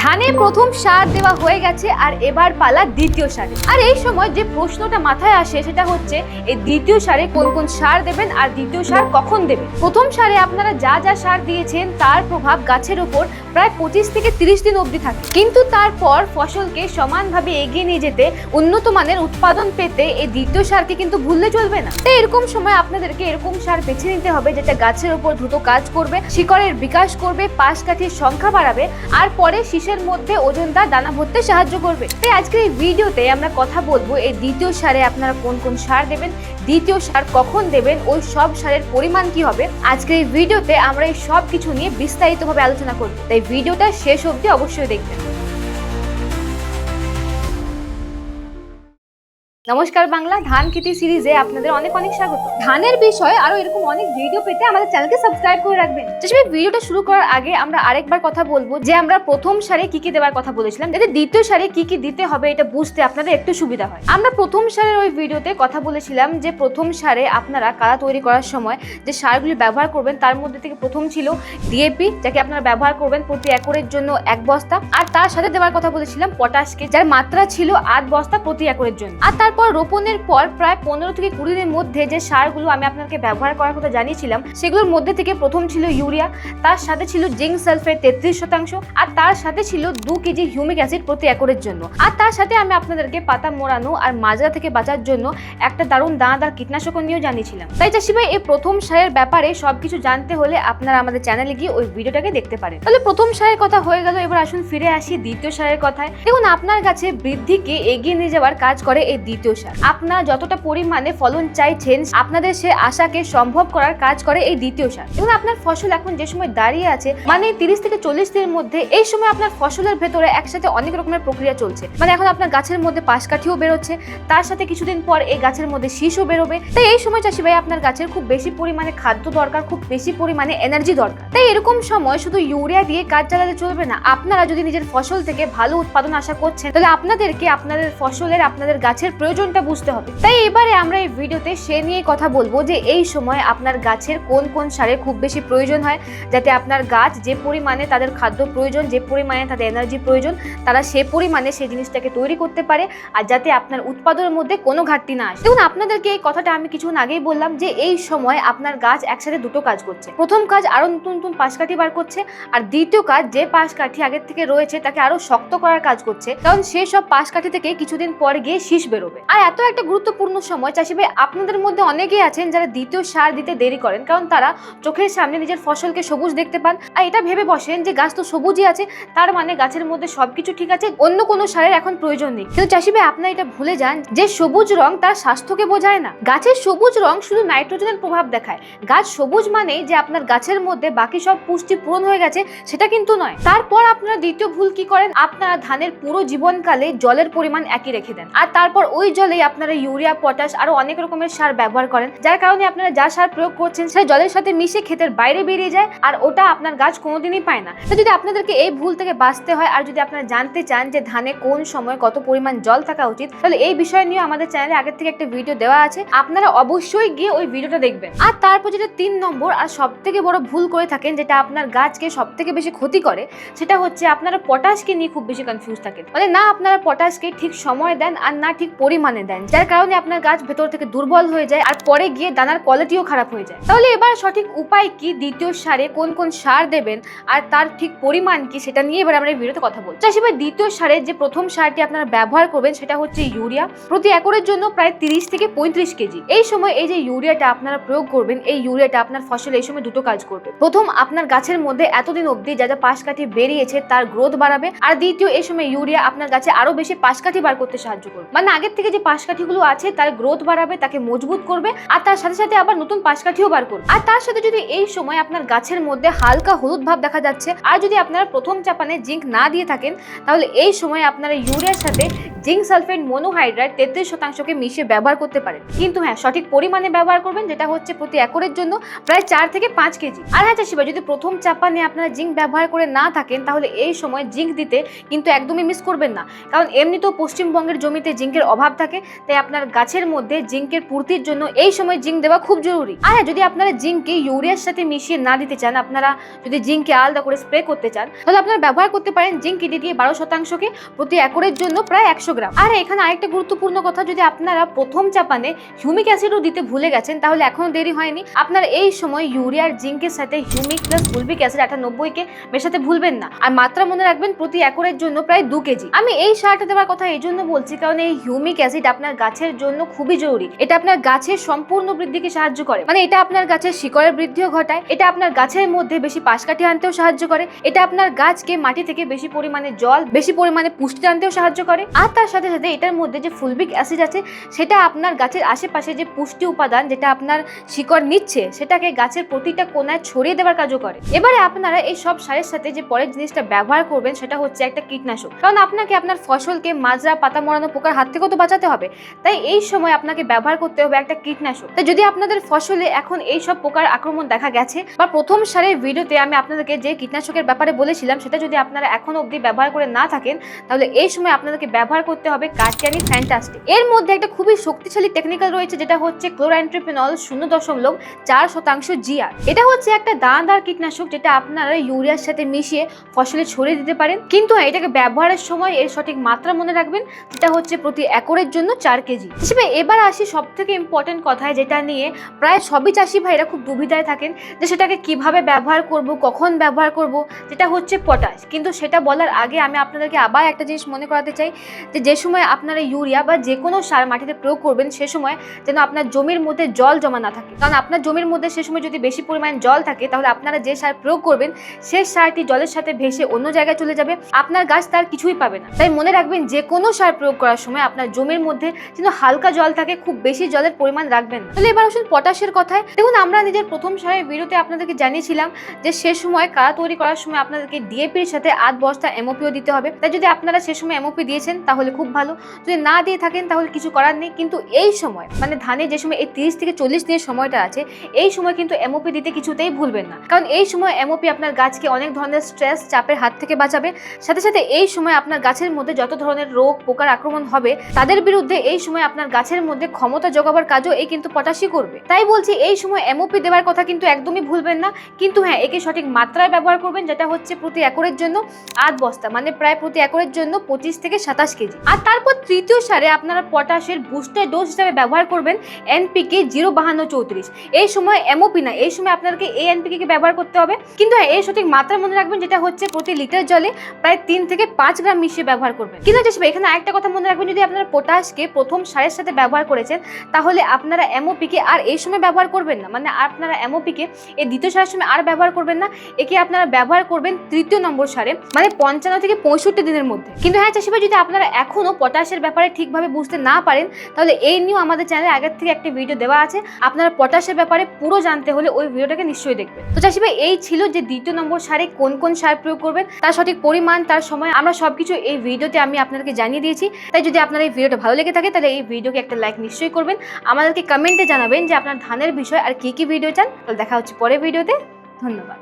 ধানে প্রথম সার দেওয়া হয়ে গেছে আর এবার পালা দ্বিতীয় সারে। আর এই সময় যে প্রশ্নটা মাথায় আসে সেটা হচ্ছে এই দ্বিতীয় সারে কোন কোন সার দেবেন আর দ্বিতীয় সার কখন দেবেন। প্রথম সারে আপনারা যা যা সার দিয়েছেন তার প্রভাব গাছের উপর প্রায় 25 থেকে 30 দিন অবধি থাকে, কিন্তু তারপর ফসলকে সমানভাবে এগিয়ে নিয়ে যেতে, উন্নত মানের উৎপাদন পেতে এই দ্বিতীয় সারকে কিন্তু ভুললে চলবে না। তাই এরকম সময় আপনাদেরকে এরকম সার বেছে নিতে হবে যেটা গাছের উপর দ্রুত কাজ করবে, শিকড়ের বিকাশ করবে, পাশ কাঠির সংখ্যা বাড়াবে আর পরে শীষের মধ্যে ওজনদার দানা ভরতে সাহায্য করবে। তাই আজকের এই ভিডিওতে আমরা কথা বলবো এই দ্বিতীয় সারে আপনারা কোন কোন সার দেবেন, দ্বিতীয় সার কখন দেবেন, ওই সব সারের পরিমাণ কি হবে। আজকের এই ভিডিওতে আমরা এই সব কিছু নিয়ে বিস্তারিতভাবে আলোচনা করব, তাই ভিডিওটা শেষ অবধি অবশ্যই দেখবেন। নমস্কার বাংলা, ধান খেতি সিরিজে আপনাদের অনেক অনেক স্বাগত। ধানের বিষয়ে আরো এরকম অনেক ভিডিও পেতে আমাদের চ্যানেলকে সাবস্ক্রাইব করে রাখবেন। ভিডিওটা শুরু করার আগে আমরা আরেকবার কথা বলবো যে আমরা প্রথম সারে কি কি দেওয়ার কথা বলেছিলাম, যাতে দ্বিতীয় সারে কি কি দিতে হবে এটা বুঝতে আপনাদের একটু সুবিধা হয়। আমরা প্রথম সারের ওই ভিডিওতে কথা বলেছিলাম যে প্রথম সারে আপনারা কাদা তৈরি করার সময় যে সারগুলি ব্যবহার করবেন তার মধ্যে থেকে প্রথম ছিল ডিএপি, যাকে আপনারা ব্যবহার করবেন প্রতি একরের জন্য 1 বস্তা, আর তার সাথে দেওয়ার কথা বলেছিলাম পটাশকে, যার মাত্রা ছিল 8 বস্তা প্রতি একরের জন্য। আর তারপর রোপণের পর প্রায় 15 থেকে 20 দিনের মধ্যে যে সারগুলো আমি আপনাকে ব্যবহার করার কথা জানিয়েছিলাম সেগুলোর মধ্যে থেকে প্রথম ছিল ইউরিয়া, তার সাথে ছিল জিঙ্ক সালফেট 33%, আর তার সাথে ছিল 2 কেজি হিউমিক অ্যাসিড প্রতি একরের জন্য, আর তার সাথে আমি আপনাদেরকে পাতা মোড়ানো আর মাজরা থেকে বাঁচার জন্য একটা দারুণ দানাদার কীটনাশক নিয়েও জানিয়েছিলাম। তাই চাষি ভাই এই প্রথম সারের ব্যাপারে সবকিছু জানতে হলে আপনারা আমাদের চ্যানেলে গিয়ে ওই ভিডিওটাকে দেখতে পারেন। তাহলে প্রথম সারের কথা হয়ে গেল, এবার আসুন ফিরে আসি দ্বিতীয় সারের কথায়। দেখুন, আপনার কাছে বৃদ্ধিকে এগিয়ে নিয়ে যাওয়ার কাজ করে এই দ্বিতীয় সার। আপনারা যতটা পরিমাণে ফলন চাইছেন আপনাদের সে আশাকে সম্ভব করার কাজ করে এই দ্বিতীয় সার। এবং আপনার ফসল এখন যে সময় দাঁড়িয়ে আছে মানে 30 থেকে 40 দিনের মধ্যে, এই সময় আপনার ফসলের ভেতরে একসাথে অনেক রকমের প্রক্রিয়া চলছে। মানে এখন আপনার গাছের মধ্যে পাশ কাঠিও বেরোচ্ছে, তার সাথে কিছুদিন পর এই গাছের মধ্যে শীষও বেরোবে। তাই এই সময় চাষি ভাই আপনার গাছের খুব বেশি পরিমাণে খাদ্য দরকার, খুব বেশি পরিমাণে এনার্জি দরকার। তাই এরকম সময় শুধু ইউরিয়া দিয়ে কাজ চালাতে চলবে না। আপনারা যদি নিজের ফসল থেকে ভালো উৎপাদন আশা করছেন তাহলে আপনাদেরকে আপনাদের ফসলের আপনাদের গাছের প্রয়োজনটা বুঝতে হবে। তাই এবারে আমরা এই ভিডিওতে সে নিয়ে কথা বলবো যে এই সময় আপনার গাছের কোন কোন সারের খুব বেশি প্রয়োজন হয়, যাতে আপনার গাছ যে পরিমাণে তাদের খাদ্য প্রয়োজন, যে পরিমাণে তাদের এনার্জি প্রয়োজন, তারা সে পরিমাণে সেই জিনিসটাকে তৈরি করতে পারে আর যাতে আপনার উৎপাদনের মধ্যে কোনো ঘাটতি না আসে। দেখুন, আপনাদেরকে এই কথাটা আমি কিছুক্ষণ আগেই বললাম যে এই সময় আপনার গাছ একসাথে দুটো কাজ করছে। প্রথম কাজ আরো নতুন নতুন পাশ কাঠি বার করছে, আর দ্বিতীয় কাজ যে পাশ কাঠি আগের থেকে রয়েছে তাকে আরো শক্ত করার কাজ করছে, কারণ সেই সব পাশ কাঠি থেকে কিছুদিন পর গিয়ে শীষ বেরোবে। আর এত একটা গুরুত্বপূর্ণ সময় চাষি ভাই আপনাদের মধ্যে অনেকেই আছেন যারা দ্বিতীয় সার দিতে দেরি করেন, কারণ তারা চোখের সামনে নিজের ফসলকে সবুজ দেখতে পান আর এটা ভেবে বসেন যে গাছ তো সবুজই আছে, তার মানে গাছের মধ্যে সবকিছু ঠিক আছে, অন্য কোনো সারের এখন প্রয়োজন নেই। কিন্তু চাষি ভাই আপনারা এটা ভুলে যান যে সবুজ রং তার স্বাস্থ্যকে বোঝায় না। গাছের সবুজ রং শুধু নাইট্রোজেনের প্রভাব দেখায়। গাছ সবুজ মানেই যে আপনার গাছের মধ্যে বাকি সব পুষ্টি পূরণ হয়ে গেছে সেটা কিন্তু নয়। তারপর আপনারা দ্বিতীয় ভুল কি করেন, আপনারা ধানের পুরো জীবনকালে জলের পরিমাণ একই রেখে দেন, আর তারপর ওই জলেই আপনারা ইউরিয়া, পটাশ আরো অনেক রকমের সার ব্যবহার করেন, যার কারণে আপনারা যা সার প্রয়োগ করছেন সেটা জলের সাথে মিশে ক্ষেতের বাইরে বেরিয়ে যায় আর ওটা আপনার গাছ কোনোদিনই পায় না। তো যদি আপনাদেরকে এই ভুল থেকে বাঁচতে হয় আর যদি আপনারা জানতে চান যে ধানে কোন সময় কত পরিমাণ জল থাকা উচিত, তাহলে এই বিষয় নিয়ে আমাদের চ্যানেলে আগের থেকে একটা ভিডিও দেওয়া আছে, আপনারা অবশ্যই গিয়ে ওই ভিডিওটা দেখবেন। আর তারপর যেটা 3 নম্বর আর সব থেকে বড় ভুল করে থাকেন, যেটা আপনার গাছকে সব থেকে বেশি ক্ষতি করে, সেটা হচ্ছে আপনারা পটাশকে নিয়ে খুব বেশি কনফিউজ থাকেন। মানে না আপনারা পটাশকে ঠিক সময় দেন আর না ঠিক পরিমাণে দেন, যার কারণে আপনার গাছ ভেতর থেকে দুর্বল হয়ে যায় আর পরে গিয়ে দানার কোয়ালিটিও খারাপ হয়ে যায়। তাহলে এবার সঠিক উপায় কি, দ্বিতীয় সারে কোন কোন সার দেবেন আর তার ঠিক পরিমাণ কি, সেটা নিয়ে এবার আমরা এই ভিডিওতে কথা বলবো। চাষি ভাই দ্বিতীয় সারের যে প্রথম সারটি আপনারা ব্যবহার করবেন সেটা হচ্ছে ইউরিয়া, প্রতি একরের জন্য প্রায় 30 থেকে 35 কেজি। এই সময় এই যে ইউরিয়াটা আপনারা প্রয়োগ করবেন, এই ইউরিয়াটা আপনার ফসলে এই সময় দুটো কাজ করবে। প্রথম, আপনার গাছের মধ্যে এতদিন অবধি যা যা পাশ কাঠি বেরিয়েছে তার গ্রোথ বাড়াবে, আর দ্বিতীয়, এই সময় ইউরিয়া আপনার গাছে আরো বেশি পাশ কাঠি বার করতে সাহায্য করবে। মানে আগের থেকে যে পাশ কাঠিগুলো আছে তার গ্রোথ বাড়াবে, তাকে মজবুত করবে, আর তার সাথে সাথে আবার নতুন পাশ কাঠিও বার করবে। আর তার সাথে যদি এই সময় আপনার গাছের মধ্যে হালকা হলুদ ভাব দেখা যাচ্ছে আর যদি আপনারা প্রথম চাপানে জিঙ্ক না দিয়ে থাকেন, তাহলে এই সময় আপনারা ইউরিয়ার সাথে জিঙ্ক সালফেট মনোহাইড্রেট 33% মিশিয়ে ব্যবহার করতে পারেন, কিন্তু হ্যাঁ সঠিক পরিমাণে ব্যবহার করবেন, যেটা হচ্ছে প্রতি একরের জন্য প্রায় 4 থেকে 5 কেজি। আর হ্যাঁ চাষিভাই, যদি প্রথম চাপানে আপনারা জিঙ্ক ব্যবহার করে না থাকেন তাহলে এই সময় জিঙ্ক দিতে কিন্তু একদমই মিস করবেন না, কারণ এমনিতেও পশ্চিমবঙ্গের জমিতে জিঙ্কের অভাব থাকে, তাই আপনার গাছের মধ্যে জিঙ্কের পূর্তির জন্য এই সময় জিঙ্ক দেওয়া খুব জরুরি। আর হ্যাঁ, যদি আপনারা জিঙ্ককে ইউরিয়ার সাথে মিশিয়ে না দিতে চান, আপনারা যদি জিঙ্ককে আলাদা করে স্প্রে করতে চান, তাহলে আপনারা ব্যবহার করতে পারেন জিঙ্ক কেটে দিয়ে 12%কে প্রতি একরের জন্য প্রায় 100 গ্রাম। আর এখানে আরেকটা গুরুত্বপূর্ণ কথা, যদি আপনারা প্রথম চাপানে হিউমিক অ্যাসিডও দিতে ভুলে গেছেন তাহলে এখনো দেরি হয়নি, আপনারা এই সময় ইউরিয়ার জিঙ্কের সাথে হিউমিক প্লাস ফুলবিক অ্যাসিড 98কে মেশাতে ভুলবেন না। আর মাত্রা মনে রাখবেন প্রতি একরের জন্য প্রায় 2 কেজি। আমি এই সারটা দেওয়ার কথা এই জন্য বলছি কারণ এই হিউমিক অ্যাসিড আপনার গাছের জন্য খুবই জরুরি। এটা আপনার গাছের সম্পূর্ণ বৃদ্ধিকে সাহায্য করে, মানে এটা আপনার গাছের শিকড়ের বৃদ্ধিও ঘটায়, এটা আপনার গাছের মধ্যে বেশি পাশকাঠি আনতেও সাহায্য করে, এটা আপনার গাছকে মাটি থেকে বেশি পরিমাণে জল, বেশি পরিমাণে পুষ্টি আনতেও সাহায্য করে। আর তার সাথে সাথে এটার মধ্যে যে ফুলবিক অ্যাসিড আছে সেটা আপনার গাছের আশেপাশে যে পুষ্টি উপাদান যেটা আপনার শিকড় নিচ্ছে সেটাকে গাছের প্রতিটা কোণায় ছড়িয়ে দেওয়ার কাজও করে। এবারে আপনারা এই সব সারের সাথে যে পরের জিনিসটা ব্যবহার করবেন সেটা হচ্ছে একটা কীটনাশক, কারণ আপনাকে আপনার ফসলকে মাজরা, পাতা মরানো পোকার হাত থেকেও তো বাঁচাতে হবে, তাই এই সময় আপনাকে ব্যবহার করতে হবে একটা কীটনাশক। তাই যদি আপনাদের ফসলে এখন এই সব পোকার আক্রমণ দেখা গেছে বা প্রথম সারের ভিডিওতে আমি আপনাদেরকে যে কীটনাশকের ব্যাপারে বলেছিলাম সেটা যদি আপনারা এখনো অবধি ব্যবহার করে না থাকেন, তাহলে এই সময় আপনাদেরকে ব্যবহার করতে হবে কার্টিয়ানি ফ্যান্টাস্টিক। এর মধ্যে একটা খুবই শক্তিশালী টেকনিক্যাল রয়েছে যেটা হচ্ছে ক্লোরাইন্ট্রিপিনল 0.4% জিআর। এটা হচ্ছে একটা দানাদার কীটনাশক যেটা আপনারা ইউরিয়ার সাথে মিশিয়ে ফসলে ছড়িয়ে দিতে পারেন, কিন্তু হ্যাঁ এটাকে ব্যবহারের সময় এর সঠিক মাত্রা মনে রাখবেন, যেটা হচ্ছে প্রতি একরের জন্য 4 কেজি হিসেবে। এবার আসি সব থেকে ইম্পর্টেন্ট কথায়, যেটা নিয়ে প্রায় সবই চাষি ভাইরা খুব দুবিধায় থাকেন যে সেটাকে কিভাবে ব্যবহার করব, কখন ব্যবহার করব, যেটা হচ্ছে পটাশ। কিন্তু সেটা বলার আগে আমি আপনাদেরকে আবার একটা জিনিস মনে করাতে চাই যে সময় আপনারা ইউরিয়া বা যে কোনো সার মাটিতে প্রয়োগ করবেন সে সময় যেন আপনার জমির মধ্যে জল জমা না থাকে, কারণ আপনার জমির মধ্যে সে সময় যদি বেশি পরিমাণ জল থাকে তাহলে আপনারা যে সার প্রয়োগ করবেন সেই সারটি জলের সাথে ভেসে অন্য জায়গায় চলে যাবে, আপনার গাছ তার কিছুই পাবে না। তাই মনে রাখবেন যে কোনো সার প্রয়োগ করার সময় আপনার জমির মধ্যে যেন হালকা জল থাকে, খুব বেশি জলের পরিমাণ রাখবেন না। তাহলে এবার আসুন পটাশের কথায়। দেখুন, আমরা নিজের প্রথম সারের ভিডিওতে আপনাদেরকে জানিয়েছিলাম যে সে সময় কাড়া তৈরি করার সময় আপনাদেরকে ডিএপির সাথে 8 বস্তা এমওপিও দিতে হবে। তাই যদি আপনারা সে সময় এমওপি দিয়েছেন তাহলে খুব ভালো, যদি না দিয়ে থাকেন তাহলে কিছু করার নেই। কিন্তু এই সময় মানে ধানে যে সময় এই 30 থেকে 40 দিনের সময়টা আছে, এই সময় কিন্তু এমওপি দিতে কিছুতেই ভুলবেন না, কারণ এই সময় এমওপি আপনার গাছকে অনেক ধরনের স্ট্রেস, চাপের হাত থেকে বাঁচাবে। সাথে সাথে এই সময় আপনার গাছের মধ্যে যত ধরনের রোগ পোকার আক্রমণ হবে তাদের বিরুদ্ধে এই সময় আপনার গাছের মধ্যে ক্ষমতা যোগাবার কাজও এই কিন্তু পটাশই করবে। তাই বলছি এই সময় এমওপি দেওয়ার কথা কিন্তু একদমই ভুলবেন না, কিন্তু হ্যাঁ একে সঠিক মাত্রায় ব্যবহার করবেন, যেটা হচ্ছে প্রতি একরের জন্য 8 বস্তা, মানে প্রায় প্রতি একরের জন্য 25 থেকে 27 কেজি। আর তারপর তৃতীয় সারে আপনারা পটাশের বুস্টার ডোজ হিসাবে ব্যবহার করবেন এনপিকে 05234। এই সময় এমওপি না, এই সময় আপনাদেরকে এই এনপিকে কে ব্যবহার করতে হবে, কিন্তু হ্যাঁ এই সঠিক মাত্রা মনে রাখবেন, যেটা হচ্ছে প্রতি লিটার জলে প্রায় 3 থেকে 5 গ্রাম মিশিয়ে ব্যবহার করবেন। কিন্তু এখানে আরেকটা কথা মনে রাখবেন, যদি আপনারা পটাশকে প্রথম সারের সাথে ব্যবহার করেছেন তাহলে আপনারা এমওপিকে আর এই সময় ব্যবহার করবেন না, মানে আপনারা এমওপিকে এই দ্বিতীয় সারের সময় আর ব্যবহার করবেন না, একে আপনারা ব্যবহার করবেন তৃতীয় নম্বর সারে, মানে 55 থেকে 65 দিনের মধ্যে। কিন্তু হ্যাঁ চাষিভাই, যদি আপনারা এখনো পটাশের ব্যাপারে ঠিকভাবে বুঝতে না পারেন তাহলে এই নিয়েও আমাদের চ্যানেলে আগের থেকে একটা ভিডিও দেওয়া আছে, আপনারা পটাশের ব্যাপারে পুরো জানতে হলে ওই ভিডিওটাকে নিশ্চয়ই দেখবেন। তো চাষিভাই, এই ছিল যে দ্বিতীয় নম্বর সারে কোন কোন সার প্রয়োগ করবেন, তার সঠিক পরিমাণ, তার সময় আমরা সবকিছু এই ভিডিওতে আমি আপনাদেরকে জানিয়ে দিয়েছি। তাই যদি আপনার এই ভিডিওটা ভালো লেগে থাকে তাহলে এই ভিডিওকে একটা লাইক নিশ্চয়ই করবেন, আমাদেরকে কমেন্টে জানাবেন যে আপনার ধানের বিষয় আর কি কি ভিডিও চান। তাহলে দেখা হচ্ছে পরের ভিডিওতে। ধন্যবাদ।